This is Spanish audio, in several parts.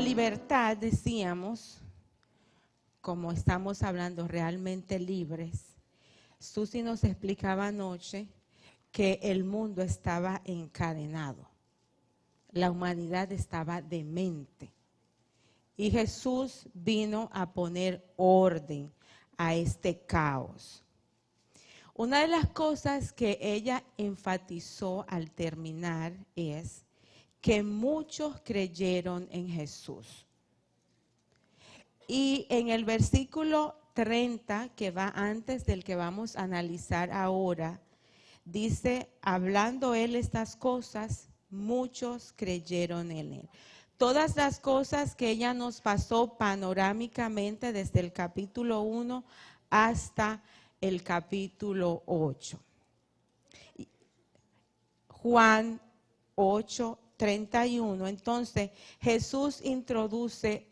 libertad, decíamos, como estamos hablando, realmente libres. Susi nos explicaba anoche que el mundo estaba encadenado. La humanidad estaba demente. Y Jesús vino a poner orden a este caos. Una de las cosas que ella enfatizó al terminar es que muchos creyeron en Jesús. Y en el versículo 30, que va antes del que vamos a analizar ahora, dice, hablando él estas cosas, muchos creyeron en él. Todas las cosas que ella nos pasó panorámicamente desde el capítulo 1 hasta el capítulo 8. Juan 8:31. Entonces Jesús introduce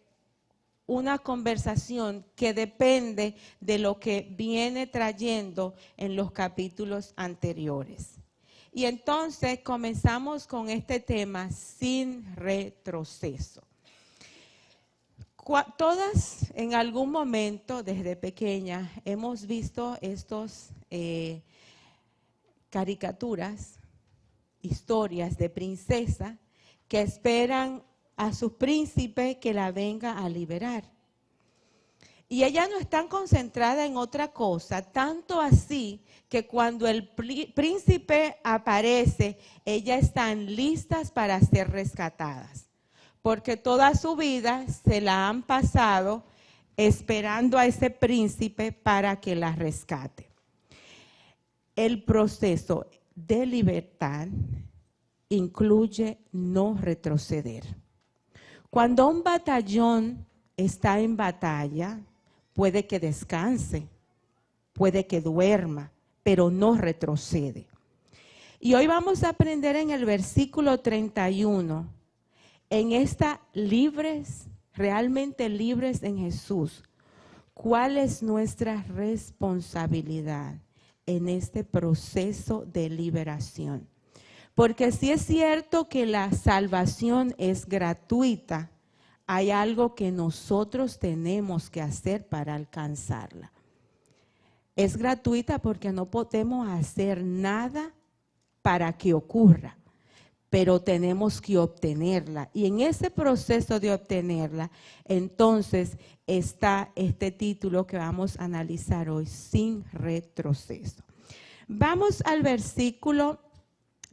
una conversación que depende de lo que viene trayendo en los capítulos anteriores. Y entonces comenzamos con este tema sin retroceso. Todas en algún momento desde pequeña hemos visto estos caricaturas, historias de princesa que esperan a su príncipe que la venga a liberar. Y ellas no están concentradas en otra cosa, tanto así que cuando el príncipe aparece, ellas están listas para ser rescatadas. Porque toda su vida se la han pasado esperando a ese príncipe para que la rescate. El proceso de libertad incluye no retroceder. Cuando un batallón está en batalla, puede que descanse, puede que duerma, pero no retrocede. Y hoy vamos a aprender en el versículo 31, en esta libres, realmente libres en Jesús, ¿cuál es nuestra responsabilidad en este proceso de liberación? Porque si es cierto que la salvación es gratuita, hay algo que nosotros tenemos que hacer para alcanzarla. Es gratuita porque no podemos hacer nada para que ocurra, pero tenemos que obtenerla. Y en ese proceso de obtenerla, entonces está este título que vamos a analizar hoy, sin retroceso. Vamos al versículo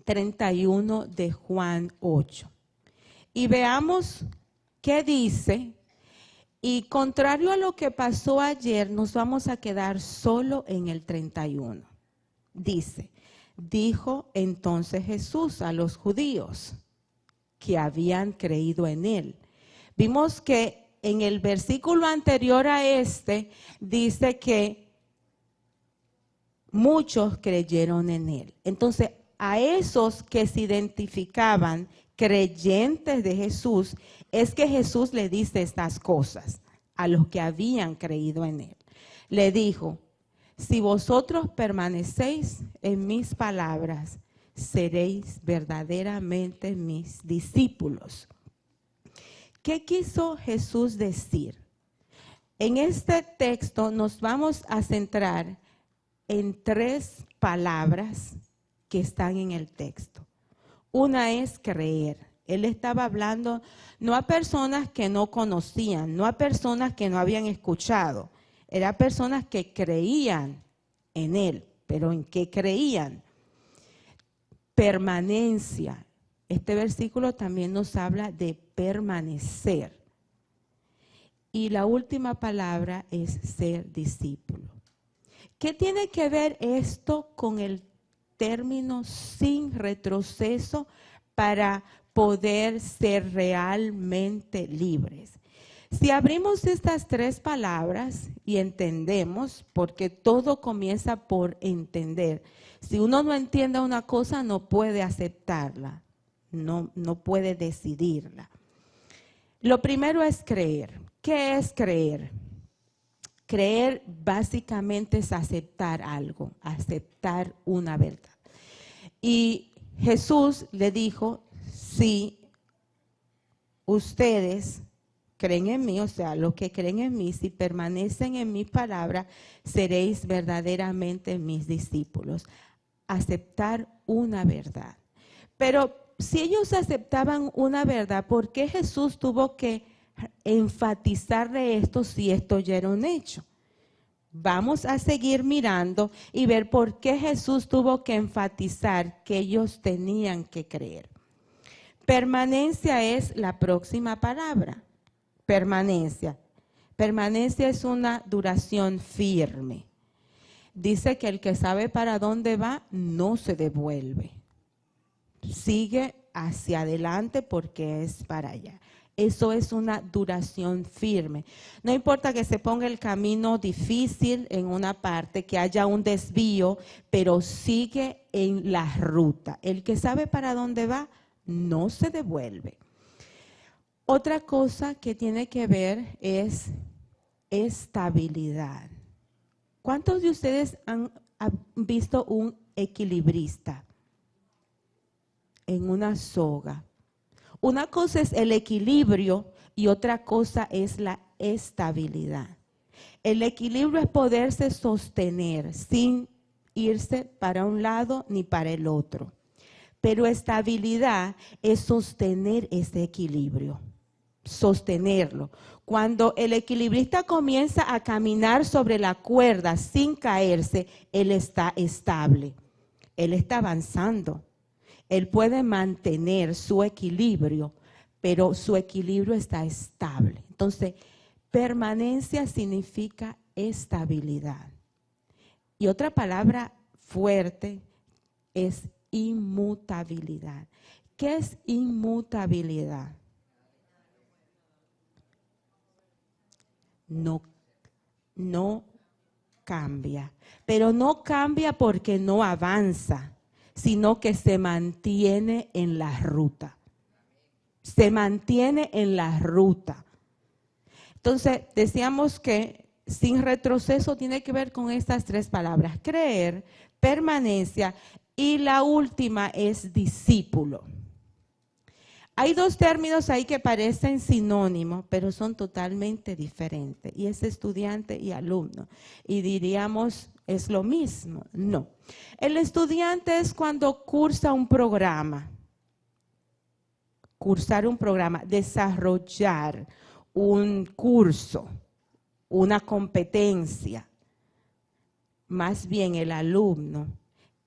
31 de Juan 8 y veamos qué dice. Y contrario a lo que pasó ayer, nos vamos a quedar solo en el 31. Dice, dijo entonces Jesús a los judíos que habían creído en él. Vimos que en el versículo anterior a este dice que muchos creyeron en él. Entonces, a esos que se identificaban creyentes de Jesús, es que Jesús le dice estas cosas a los que habían creído en él. Le dijo, si vosotros permanecéis en mis palabras, seréis verdaderamente mis discípulos. ¿Qué quiso Jesús decir? En este texto nos vamos a centrar en 3 palabras que están en el texto. Una es creer. Él estaba hablando no a personas que no conocían, no a personas que no habían escuchado. Eran personas que creían en él. ¿Pero en qué creían? Permanencia. Este versículo también nos habla de permanecer. Y la última palabra es ser discípulo. ¿Qué tiene que ver esto con el término sin retroceso para poder ser realmente libres? Si abrimos estas 3 palabras y entendemos, porque todo comienza por entender. Si uno no entiende una cosa, no puede aceptarla, no puede decidirla. Lo primero es creer. ¿Qué es creer? Creer básicamente es aceptar algo, aceptar una verdad. Y Jesús le dijo, si ustedes creen en mí, o sea, los que creen en mí, si permanecen en mi palabra, seréis verdaderamente mis discípulos. Aceptar una verdad. Pero si ellos aceptaban una verdad, ¿por qué Jesús tuvo que enfatizar de esto si esto ya era un hecho? Vamos a seguir mirando y ver por qué Jesús tuvo que enfatizar que ellos tenían que creer. Permanencia es la próxima palabra. Permanencia. Permanencia es una duración firme. Dice que el que sabe para dónde va no se devuelve. Sigue hacia adelante porque es para allá. Eso es una duración firme. No importa que se ponga el camino difícil en una parte, que haya un desvío, pero sigue en la ruta. El que sabe para dónde va no se devuelve. Otra cosa que tiene que ver es estabilidad. ¿Cuántos de ustedes han visto un equilibrista en una soga? Una cosa es el equilibrio y otra cosa es la estabilidad. El equilibrio es poderse sostener sin irse para un lado ni para el otro. Pero estabilidad es sostener ese equilibrio, sostenerlo. Cuando el equilibrista comienza a caminar sobre la cuerda sin caerse, él está estable, él está avanzando. Él puede mantener su equilibrio, pero su equilibrio está estable. Entonces, permanencia significa estabilidad. Y otra palabra fuerte es inmutabilidad. ¿Qué es inmutabilidad? No cambia, pero no cambia porque no avanza, sino que se mantiene en la ruta. Se mantiene en la ruta. Entonces, decíamos que sin retroceso tiene que ver con estas tres palabras: creer, permanencia y la última es discípulo. Hay dos términos ahí que parecen sinónimos, pero son totalmente diferentes. Y es estudiante y alumno. Y diríamos, ¿es lo mismo? No. El estudiante es cuando cursa un programa. Cursar un programa, desarrollar un curso, una competencia. Más bien el alumno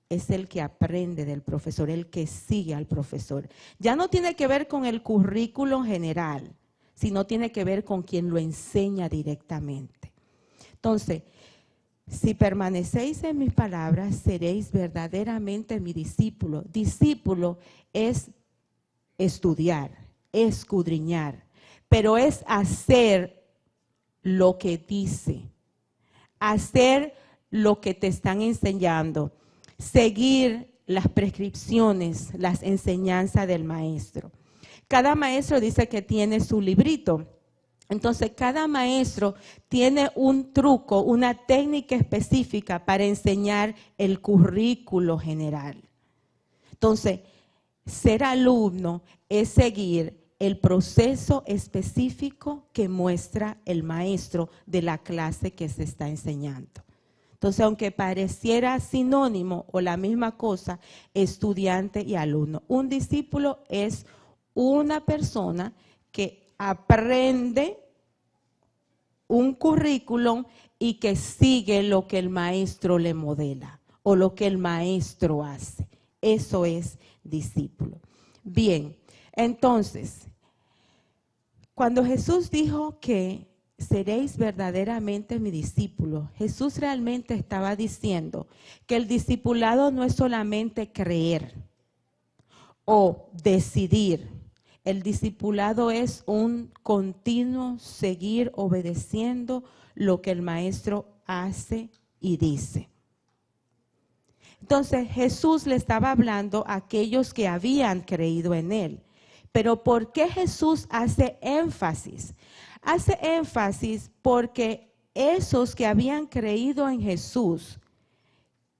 es el que aprende del profesor, el que sigue al profesor. Ya no tiene que ver con el currículo general, sino tiene que ver con quien lo enseña directamente. Entonces, si permanecéis en mis palabras, seréis verdaderamente mi discípulo. Discípulo es estudiar, escudriñar, pero es hacer lo que dice, hacer lo que te están enseñando, seguir las prescripciones, las enseñanzas del maestro. Cada maestro dice que tiene su librito. Entonces, cada maestro tiene un truco, una técnica específica para enseñar el currículo general. Entonces, ser alumno es seguir el proceso específico que muestra el maestro de la clase que se está enseñando. Entonces, aunque pareciera sinónimo o la misma cosa, estudiante y alumno. Un discípulo es una persona que aprende un currículum y que sigue lo que el maestro le modela o lo que el maestro hace. Eso es discípulo. Bien, entonces, cuando Jesús dijo que seréis verdaderamente mi discípulo, Jesús realmente estaba diciendo que el discipulado no es solamente creer o decidir. El discipulado es un continuo seguir obedeciendo lo que el maestro hace y dice. Entonces Jesús le estaba hablando a aquellos que habían creído en él. Pero ¿por qué Jesús hace énfasis? Hace énfasis porque esos que habían creído en Jesús,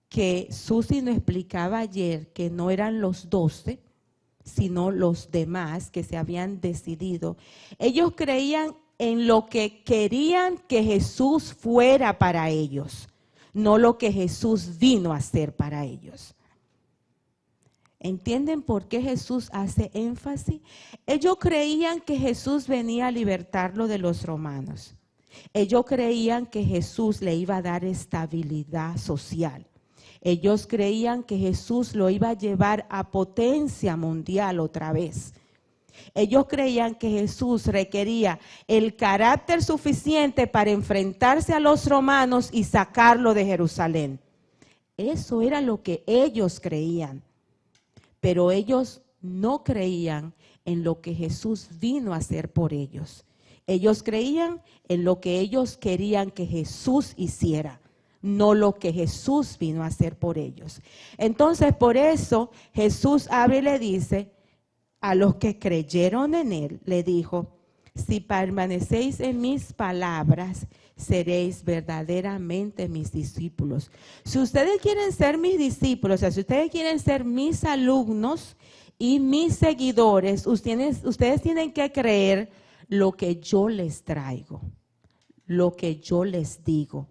que Susi nos explicaba ayer que no eran los 12, sino los demás que se habían decidido, ellos creían en lo que querían que Jesús fuera para ellos, no lo que Jesús vino a hacer para ellos. ¿Entienden por qué Jesús hace énfasis? Ellos creían que Jesús venía a libertarlo de los romanos. Ellos creían que Jesús le iba a dar estabilidad social. Ellos creían que Jesús lo iba a llevar a potencia mundial otra vez. Ellos creían que Jesús requería el carácter suficiente para enfrentarse a los romanos y sacarlo de Jerusalén. Eso era lo que ellos creían. Pero ellos no creían en lo que Jesús vino a hacer por ellos. Ellos creían en lo que ellos querían que Jesús hiciera, no lo que Jesús vino a hacer por ellos. Entonces, por eso Jesús abre y le dice a los que creyeron en él, le dijo: si permanecéis en mis palabras, seréis verdaderamente mis discípulos. Si ustedes quieren ser mis discípulos, o sea, si ustedes quieren ser mis alumnos y mis seguidores, ustedes tienen que creer lo que yo les traigo, lo que yo les digo,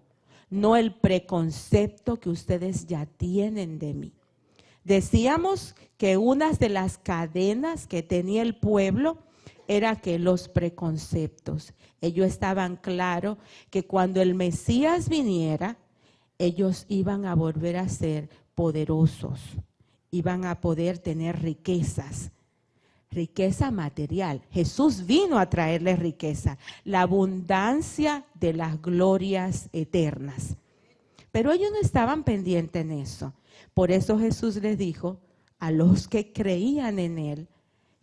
no el preconcepto que ustedes ya tienen de mí. Decíamos que una de las cadenas que tenía el pueblo era que los preconceptos. Ellos estaban claros que cuando el Mesías viniera, ellos iban a volver a ser poderosos, iban a poder tener riquezas, riqueza material. Jesús vino a traerles riqueza, la abundancia de las glorias eternas. Pero ellos no estaban pendientes en eso. Por eso Jesús les dijo a los que creían en él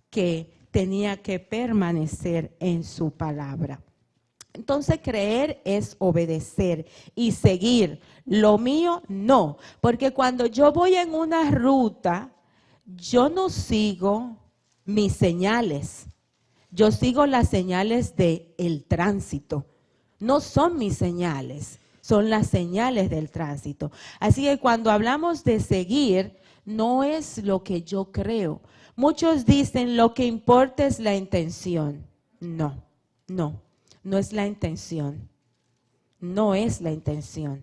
que tenía que permanecer en su palabra. Entonces, creer es obedecer y seguir. Lo mío no, porque cuando yo voy en una ruta, yo no sigo mis señales. Yo sigo las señales del tránsito. No son mis señales, son las señales del tránsito. Así que cuando hablamos de seguir, no es lo que yo creo. Muchos dicen lo que importa es la intención. No es la intención. No es la intención.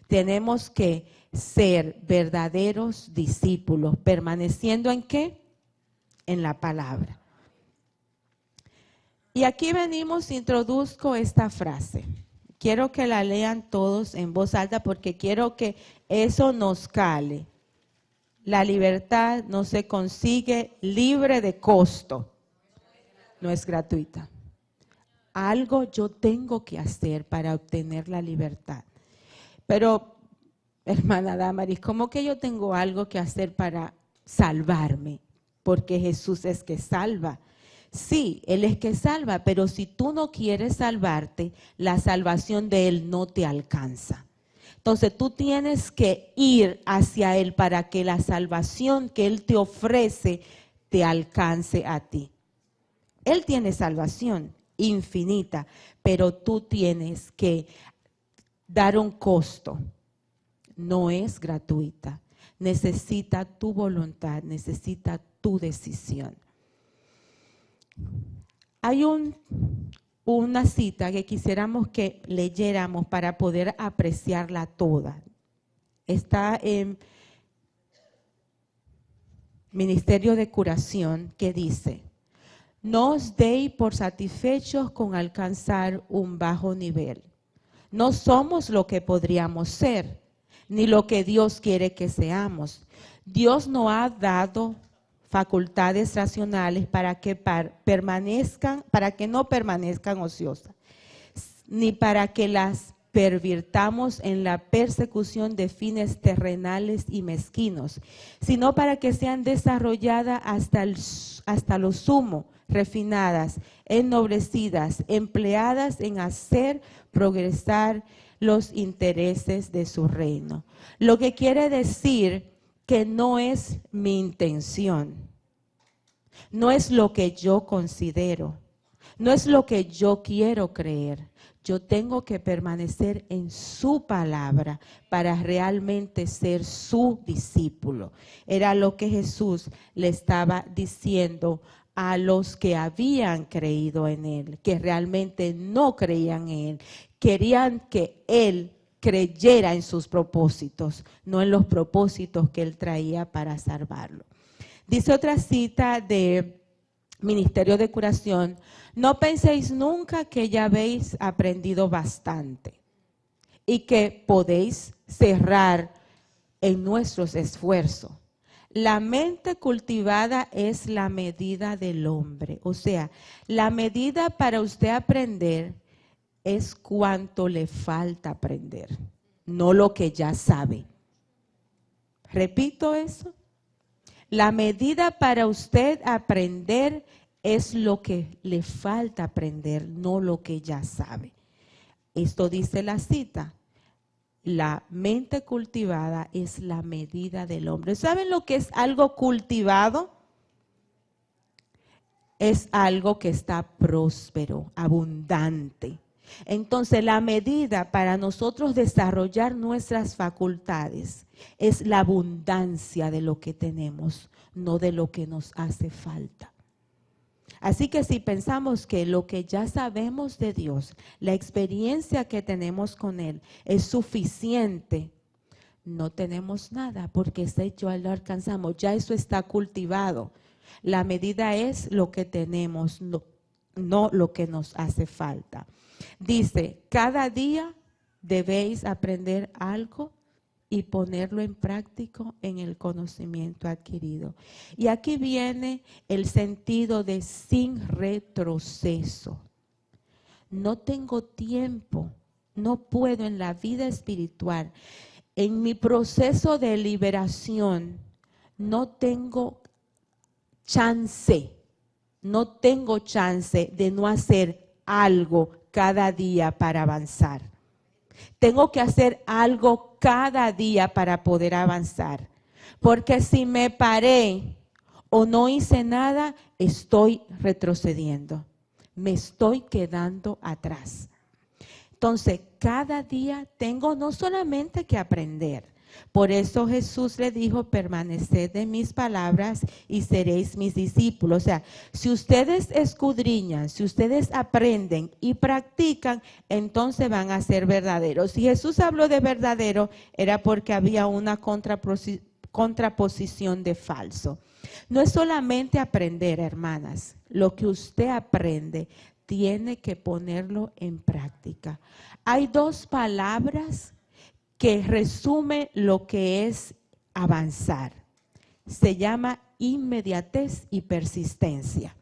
Tenemos que ser verdaderos discípulos, permaneciendo ¿en qué? En la palabra. Y aquí venimos, introduzco esta frase. Quiero que la lean todos en voz alta porque quiero que eso nos cale. La libertad no se consigue libre de costo, no es gratuita. Algo yo tengo que hacer para obtener la libertad. Pero, hermana Damaris, ¿cómo que yo tengo algo que hacer para salvarme? Porque Jesús es que salva. Sí, Él es que salva, pero si tú no quieres salvarte, la salvación de Él no te alcanza. Entonces tú tienes que ir hacia Él para que la salvación que Él te ofrece te alcance a ti. Él tiene salvación infinita, pero tú tienes que dar un costo. No es gratuita. Necesita tu voluntad, necesita tu decisión. Hay una cita que quisiéramos que leyéramos para poder apreciarla toda. Está en Ministerio de Curación, que dice: no os deis por satisfechos con alcanzar un bajo nivel. No somos lo que podríamos ser, ni lo que Dios quiere que seamos. Dios nos ha dado facultades racionales para que no permanezcan ociosas, ni para que las pervirtamos en la persecución de fines terrenales y mezquinos, sino para que sean desarrolladas hasta lo sumo, refinadas, ennoblecidas, empleadas en hacer progresar los intereses de su reino. Lo que quiere decir que no es mi intención, no es lo que yo considero, no es lo que yo quiero creer. Yo tengo que permanecer en su palabra para realmente ser su discípulo. Era lo que Jesús le estaba diciendo a los que habían creído en Él, que realmente no creían en Él. Querían que Él creyera en sus propósitos, no en los propósitos que Él traía para salvarlo. Dice otra cita de Ministerio de Curación: no penséis nunca que ya habéis aprendido bastante y que podéis cerrar en nuestros esfuerzos. La mente cultivada es la medida del hombre. O sea, la medida para usted aprender es cuánto le falta aprender, no lo que ya sabe. Repito eso. La medida para usted aprender es lo que le falta aprender, no lo que ya sabe. Esto dice la cita. La mente cultivada es la medida del hombre. ¿Saben lo que es algo cultivado? Es algo que está próspero, abundante. Entonces, la medida para nosotros desarrollar nuestras facultades es la abundancia de lo que tenemos, no de lo que nos hace falta. Así que si pensamos que lo que ya sabemos de Dios, la experiencia que tenemos con Él es suficiente, no tenemos nada, porque ese ya lo alcanzamos, ya eso está cultivado. La medida es lo que tenemos, no lo que nos hace falta. Dice, cada día debéis aprender algo y ponerlo en práctica en el conocimiento adquirido. Y aquí viene el sentido de sin retroceso. No tengo tiempo, no puedo en la vida espiritual, en mi proceso de liberación, no tengo chance de no hacer algo cada día para avanzar. Tengo que hacer algo cada día para poder avanzar. Porque si me paré o no hice nada, estoy retrocediendo. Me estoy quedando atrás. Entonces, cada día tengo no solamente que aprender. Por eso Jesús le dijo, permaneced en mis palabras y seréis mis discípulos. O sea, si ustedes escudriñan, si ustedes aprenden y practican, entonces van a ser verdaderos. Si Jesús habló de verdadero, era porque había una contraposición de falso. No es solamente aprender, hermanas. Lo que usted aprende, tiene que ponerlo en práctica. Hay dos palabras que resume lo que es avanzar. Se llama inmediatez y persistencia.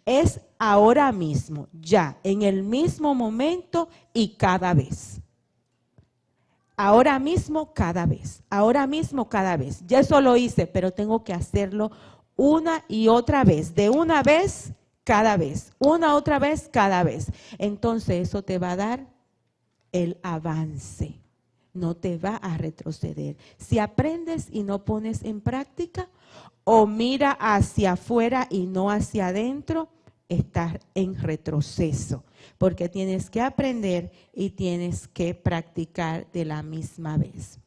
Es ahora mismo, ya, en el mismo momento y cada vez. Ahora mismo, cada vez. Ahora mismo, cada vez. Ya eso lo hice, pero tengo que hacerlo una y otra vez. De una vez, cada vez. Una otra vez, cada vez. Entonces eso te va a dar el avance. No te va a retroceder. Si aprendes y no pones en práctica, o mira hacia afuera y no hacia adentro, estás en retroceso, porque tienes que aprender y tienes que practicar de la misma vez.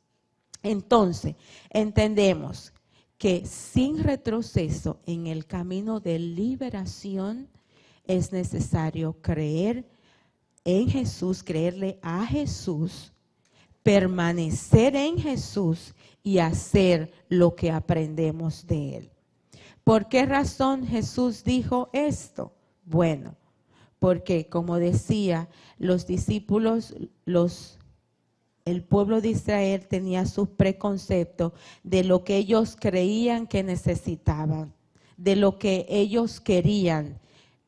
Entonces, entendemos que sin retroceso en el camino de liberación es necesario creer en Jesús, creerle a Jesús, permanecer en Jesús y hacer lo que aprendemos de Él. ¿Por qué razón Jesús dijo esto? Bueno, porque como decía, los discípulos, el pueblo de Israel tenía sus preconceptos de lo que ellos creían que necesitaban, de lo que ellos querían,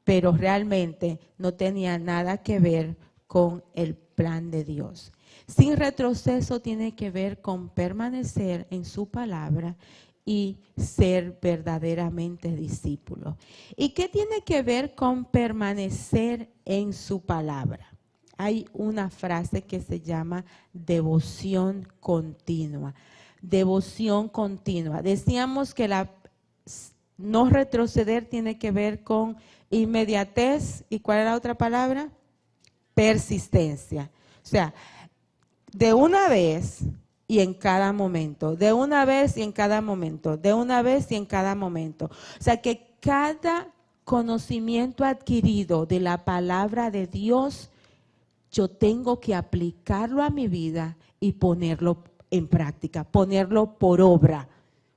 pero realmente no tenía nada que ver con el plan de Dios. Sin retroceso tiene que ver con permanecer en su palabra y ser verdaderamente discípulo. ¿Y qué tiene que ver con permanecer en su palabra? Hay una frase que se llama devoción continua. Devoción continua. Decíamos que no retroceder tiene que ver con inmediatez. ¿Y cuál es la otra palabra? Persistencia. O sea, de una vez y en cada momento, de una vez y en cada momento, de una vez y en cada momento. O sea que cada conocimiento adquirido de la palabra de Dios, yo tengo que aplicarlo a mi vida y ponerlo en práctica, ponerlo por obra,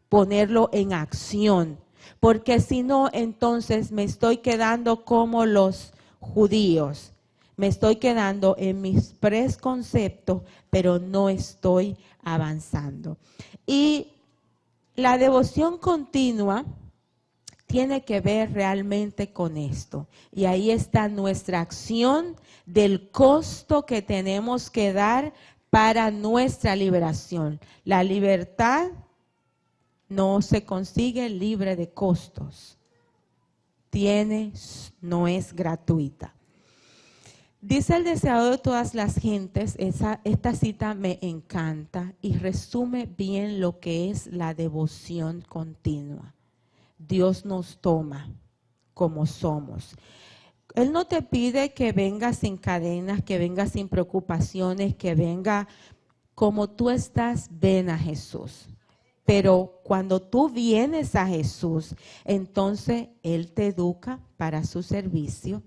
ponerlo en acción. Porque si no, entonces me estoy quedando como los judíos. Me estoy quedando en mis preconceptos, pero no estoy avanzando. Y la devoción continua tiene que ver realmente con esto. Y ahí está nuestra acción del costo que tenemos que dar para nuestra liberación. La libertad no se consigue libre de costos. No es gratuita. Dice el deseado de todas las gentes, esta cita me encanta y resume bien lo que es la devoción continua. Dios nos toma como somos. Él no te pide que vengas sin cadenas, que vengas sin preocupaciones, que venga como tú estás, ven a Jesús. Pero cuando tú vienes a Jesús, entonces Él te educa para su servicio.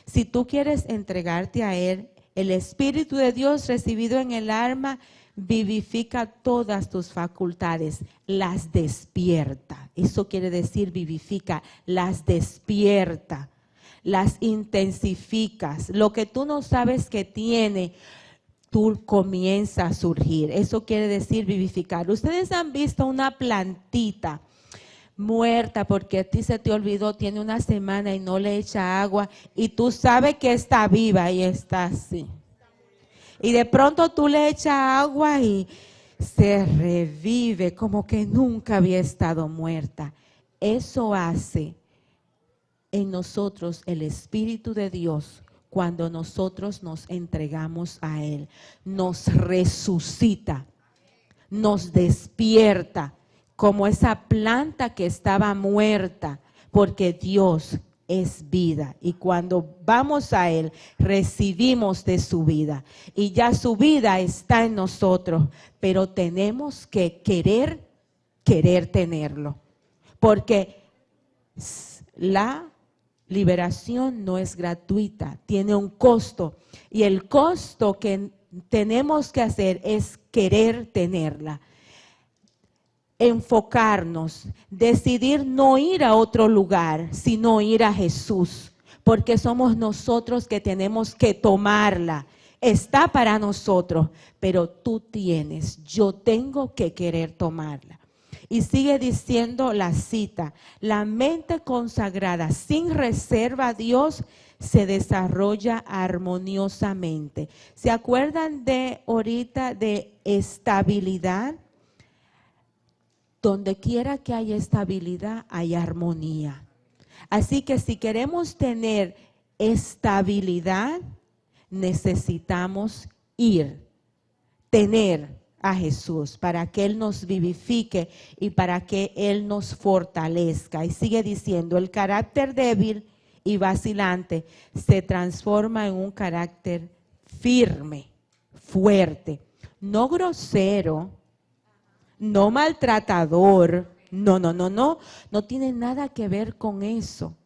Si tú quieres entregarte a Él, el Espíritu de Dios recibido en el alma vivifica todas tus facultades, las despierta. Eso quiere decir vivifica, las despierta, las intensificas. Lo que tú no sabes que tiene, tú comienzas a surgir. Eso quiere decir vivificar. Ustedes han visto una plantita muerta porque a ti se te olvidó, tiene una semana y no le echa agua y tú sabes que está viva y está así. Y de pronto tú le echas agua y se revive como que nunca había estado muerta. Eso hace en nosotros el Espíritu de Dios cuando nosotros nos entregamos a Él. Nos resucita, nos despierta como esa planta que estaba muerta, porque Dios es vida. Y cuando vamos a Él, recibimos de su vida. Y ya su vida está en nosotros, pero tenemos que querer tenerlo. Porque la liberación no es gratuita, tiene un costo. Y el costo que tenemos que hacer es querer tenerla. Enfocarnos, decidir no ir a otro lugar, sino ir a Jesús, porque somos nosotros que tenemos que tomarla. Está para nosotros, pero tú tienes, yo tengo que querer tomarla. Y sigue diciendo la cita, la mente consagrada sin reserva a Dios se desarrolla armoniosamente. ¿Se acuerdan de ahorita de estabilidad? Donde quiera que haya estabilidad, hay armonía. Así que si queremos tener estabilidad, necesitamos tener a Jesús para que Él nos vivifique y para que Él nos fortalezca. Y sigue diciendo, el carácter débil y vacilante se transforma en un carácter firme, fuerte, no grosero, no maltratador, no tiene nada que ver con eso.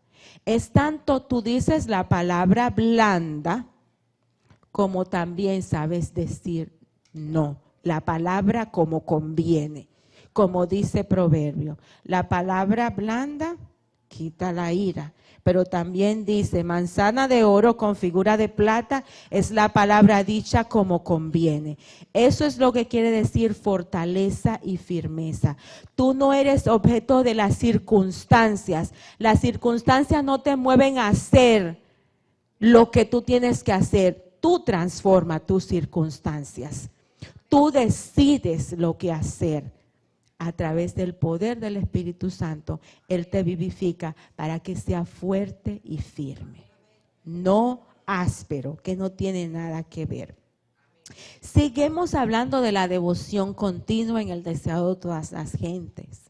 Es tanto tú dices la palabra blanda, como también sabes decir no, la palabra como conviene, como dice Proverbio. La palabra blanda quita la ira, pero también dice manzana de oro con figura de plata es la palabra dicha como conviene. Eso es lo que quiere decir fortaleza y firmeza. Tú no eres objeto de las circunstancias. Las circunstancias no te mueven a hacer lo que tú tienes que hacer. Tú transformas tus circunstancias. Tú decides lo que hacer. A través del poder del Espíritu Santo, Él te vivifica para que sea fuerte y firme. No áspero, que no tiene nada que ver. Seguimos hablando de la devoción continua en el deseado de todas las gentes.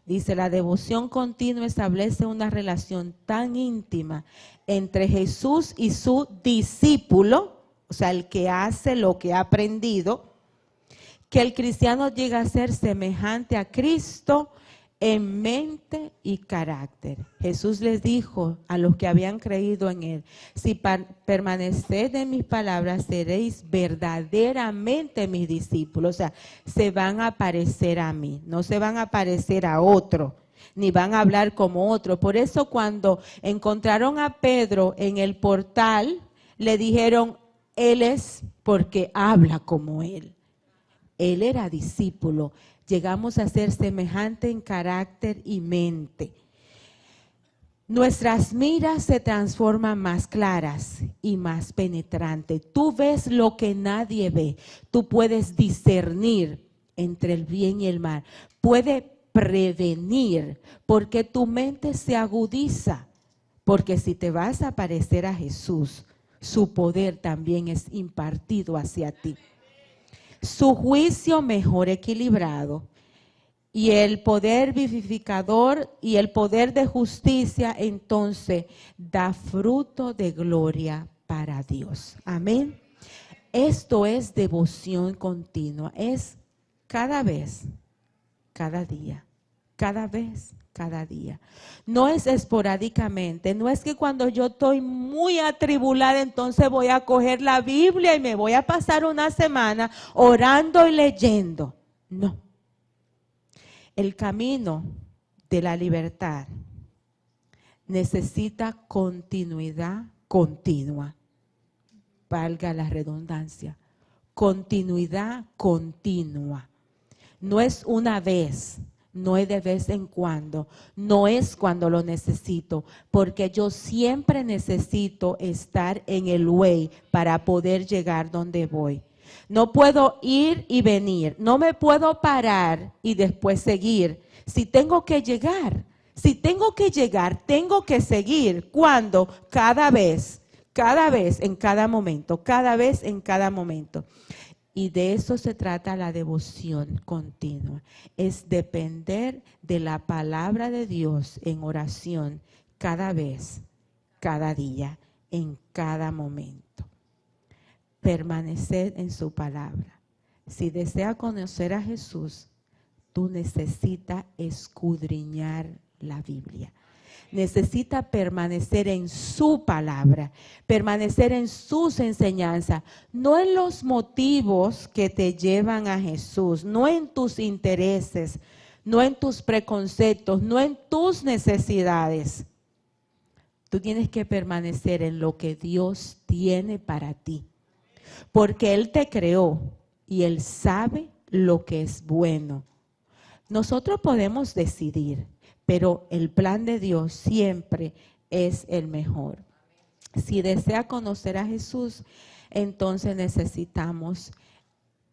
Dice, la devoción continua establece una relación tan íntima entre Jesús y su discípulo, o sea, el que hace lo que ha aprendido, que el cristiano llega a ser semejante a Cristo en mente y carácter. Jesús les dijo a los que habían creído en Él, si permaneced en mis palabras, seréis verdaderamente mis discípulos. O sea, se van a parecer a mí, no se van a parecer a otro, ni van a hablar como otro. Por eso cuando encontraron a Pedro en el portal, le dijeron, Él es porque habla como Él. Él era discípulo. Llegamos a ser semejante en carácter y mente. Nuestras miras se transforman más claras y más penetrantes. Tú ves lo que nadie ve. Tú puedes discernir entre el bien y el mal. Puedes prevenir porque tu mente se agudiza. Porque si te vas a parecer a Jesús, su poder también es impartido hacia ti. Su juicio mejor equilibrado y el poder vivificador y el poder de justicia entonces da fruto de gloria para Dios. Amén. Esto es devoción continua, es cada vez, cada día, cada vez, cada día. No es esporádicamente, no es que cuando yo estoy muy atribulada entonces voy a coger la Biblia y me voy a pasar una semana orando y leyendo. No. El camino de la libertad necesita continuidad continua. Valga la redundancia. Continuidad continua. No es una vez. No es de vez en cuando, no es cuando lo necesito, porque yo siempre necesito estar en el way para poder llegar donde voy. No puedo ir y venir, no me puedo parar y después seguir. Si tengo que llegar, tengo que seguir. ¿Cuándo? Cada vez, en cada momento, cada vez en cada momento. Y de eso se trata la devoción continua. Es depender de la palabra de Dios en oración cada vez, cada día, en cada momento. Permanecer en su palabra. Si desea conocer a Jesús, tú necesitas escudriñar la Biblia. Necesita permanecer en su palabra, permanecer en sus enseñanzas, no en los motivos que te llevan a Jesús, no en tus intereses, no en tus preconceptos, no en tus necesidades. Tú tienes que permanecer en lo que Dios tiene para ti, porque Él te creó y Él sabe lo que es bueno. Nosotros podemos decidir, pero el plan de Dios siempre es el mejor. Si desea conocer a Jesús, entonces necesitamos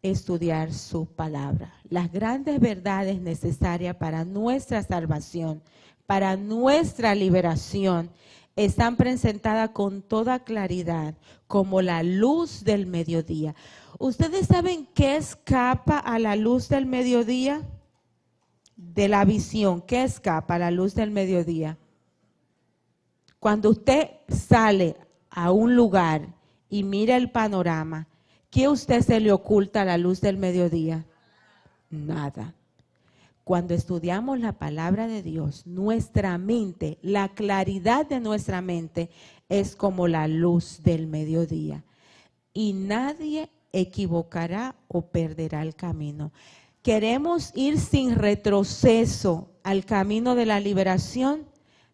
estudiar su palabra. Las grandes verdades necesarias para nuestra salvación, para nuestra liberación, están presentadas con toda claridad, como la luz del mediodía. ¿Ustedes saben qué escapa a la luz del mediodía? De la visión, ¿qué escapa a la luz del mediodía? Cuando usted sale a un lugar y mira el panorama, ¿qué a usted se le oculta a la luz del mediodía? Nada. Cuando estudiamos la palabra de Dios, nuestra mente, la claridad de nuestra mente es como la luz del mediodía. Y nadie equivocará o perderá el camino. Queremos ir sin retroceso al camino de la liberación,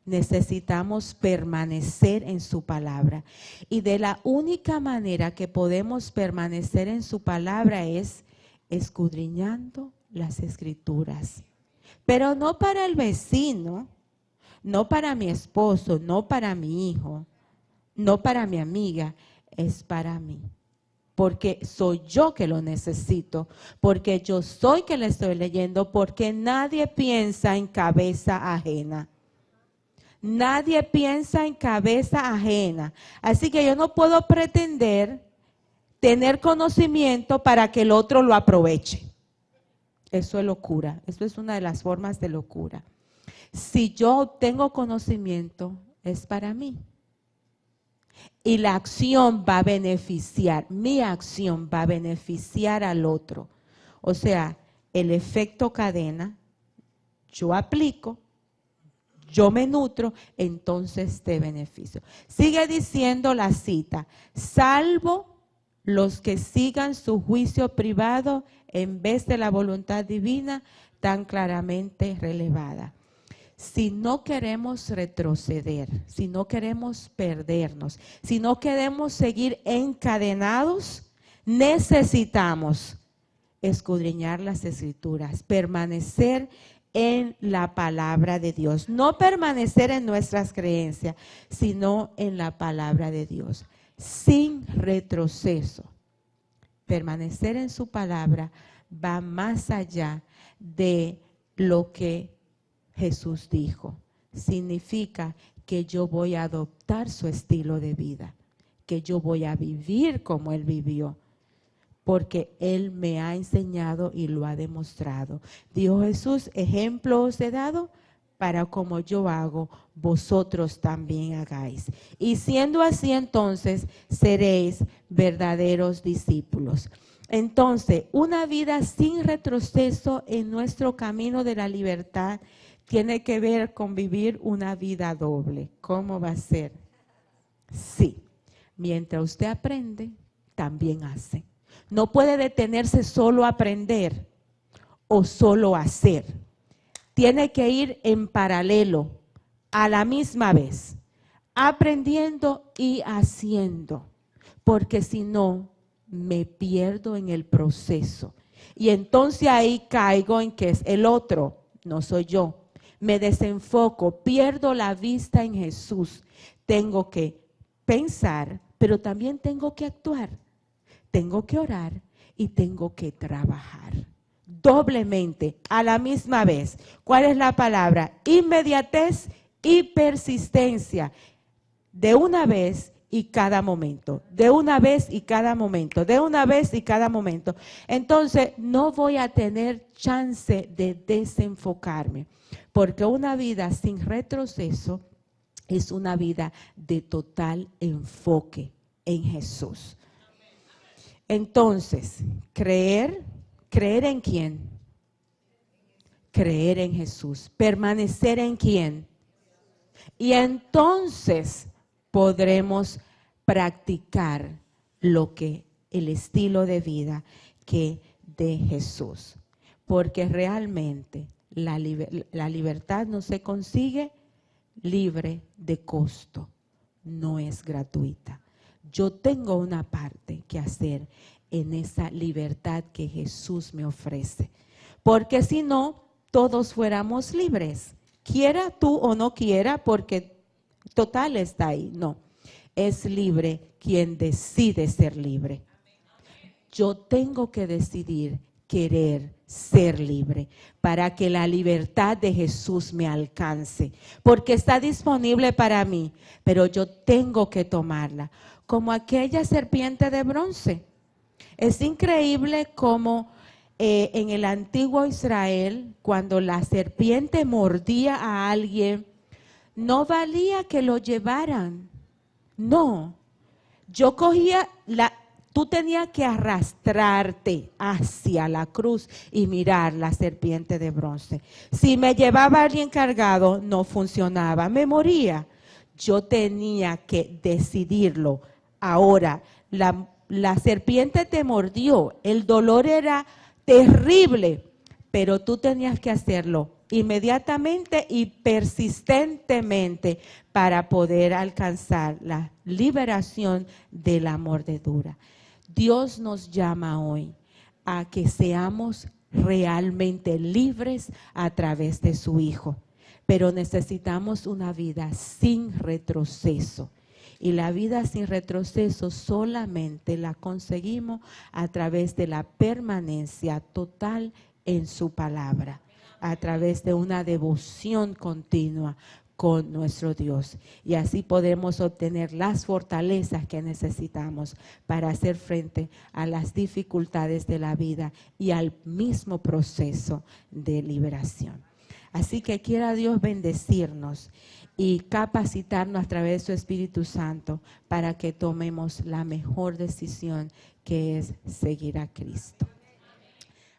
necesitamos permanecer en su palabra. Y de la única manera que podemos permanecer en su palabra es escudriñando las escrituras. Pero no para el vecino, no para mi esposo, no para mi hijo, no para mi amiga, es para mí. Porque soy yo que lo necesito, porque yo soy que le estoy leyendo, porque nadie piensa en cabeza ajena. Nadie piensa en cabeza ajena. Así que yo no puedo pretender tener conocimiento para que el otro lo aproveche. Eso es locura, eso es una de las formas de locura. Si yo tengo conocimiento, es para mí. Y la acción va a beneficiar, mi acción va a beneficiar al otro. O sea, el efecto cadena, yo aplico, yo me nutro, entonces te beneficio. Sigue diciendo la cita, salvo los que sigan su juicio privado en vez de la voluntad divina tan claramente relevada. Si no queremos retroceder, si no queremos perdernos, si no queremos seguir encadenados, necesitamos escudriñar las Escrituras, permanecer en la palabra de Dios. No permanecer en nuestras creencias, sino en la palabra de Dios. Sin retroceso. Permanecer en su palabra va más allá de lo que Jesús dijo. Significa que yo voy a adoptar su estilo de vida, que yo voy a vivir como Él vivió, porque Él me ha enseñado y lo ha demostrado. Dijo Jesús, ejemplo os he dado para como yo hago, vosotros también hagáis. Y siendo así, entonces, seréis verdaderos discípulos. Entonces, una vida sin retroceso en nuestro camino de la libertad tiene que ver con vivir una vida doble. ¿Cómo va a ser? Sí, mientras usted aprende, también hace. No puede detenerse solo a aprender o solo a hacer. Tiene que ir en paralelo, a la misma vez, aprendiendo y haciendo, porque si no, me pierdo en el proceso. Y entonces ahí caigo en que es el otro, no soy yo. Me desenfoco, pierdo la vista en Jesús. Tengo que pensar, pero también tengo que actuar. Tengo que orar y tengo que trabajar. Doblemente, a la misma vez. ¿Cuál es la palabra? Inmediatez y persistencia. De una vez y cada momento. De una vez y cada momento. De una vez y cada momento. Entonces, no voy a tener chance de desenfocarme. Porque una vida sin retroceso es una vida de total enfoque en Jesús. Entonces, ¿creer en quién? Creer en Jesús. ¿Permanecer en quién? Y entonces podremos practicar el estilo de vida que de Jesús. Porque realmente la libertad no se consigue libre de costo, no es gratuita. Yo tengo una parte que hacer en esa libertad que Jesús me ofrece. Porque si no, todos fuéramos libres. Quiera tú o no quiera, porque total está ahí. No, es libre quien decide ser libre. Yo tengo que decidir querer ser libre para que la libertad de Jesús me alcance. Porque está disponible para mí, pero yo tengo que tomarla. Como aquella serpiente de bronce. Es increíble como en el antiguo Israel, cuando la serpiente mordía a alguien, no valía que lo llevaran. No. Yo cogía tú tenías que arrastrarte hacia la cruz y mirar la serpiente de bronce. Si me llevaba alguien cargado, no funcionaba, me moría. Yo tenía que decidirlo. Ahora, la serpiente te mordió, el dolor era terrible, pero tú tenías que hacerlo inmediatamente y persistentemente para poder alcanzar la liberación de la mordedura. Dios nos llama hoy a que seamos realmente libres a través de su Hijo, pero necesitamos una vida sin retroceso. Y la vida sin retroceso solamente la conseguimos a través de la permanencia total en su palabra, a través de una devoción continua con nuestro Dios. Y así podemos obtener las fortalezas que necesitamos para hacer frente a las dificultades de la vida y al mismo proceso de liberación. Así que quiera Dios bendecirnos y capacitarnos a través de su Espíritu Santo para que tomemos la mejor decisión, que es seguir a Cristo.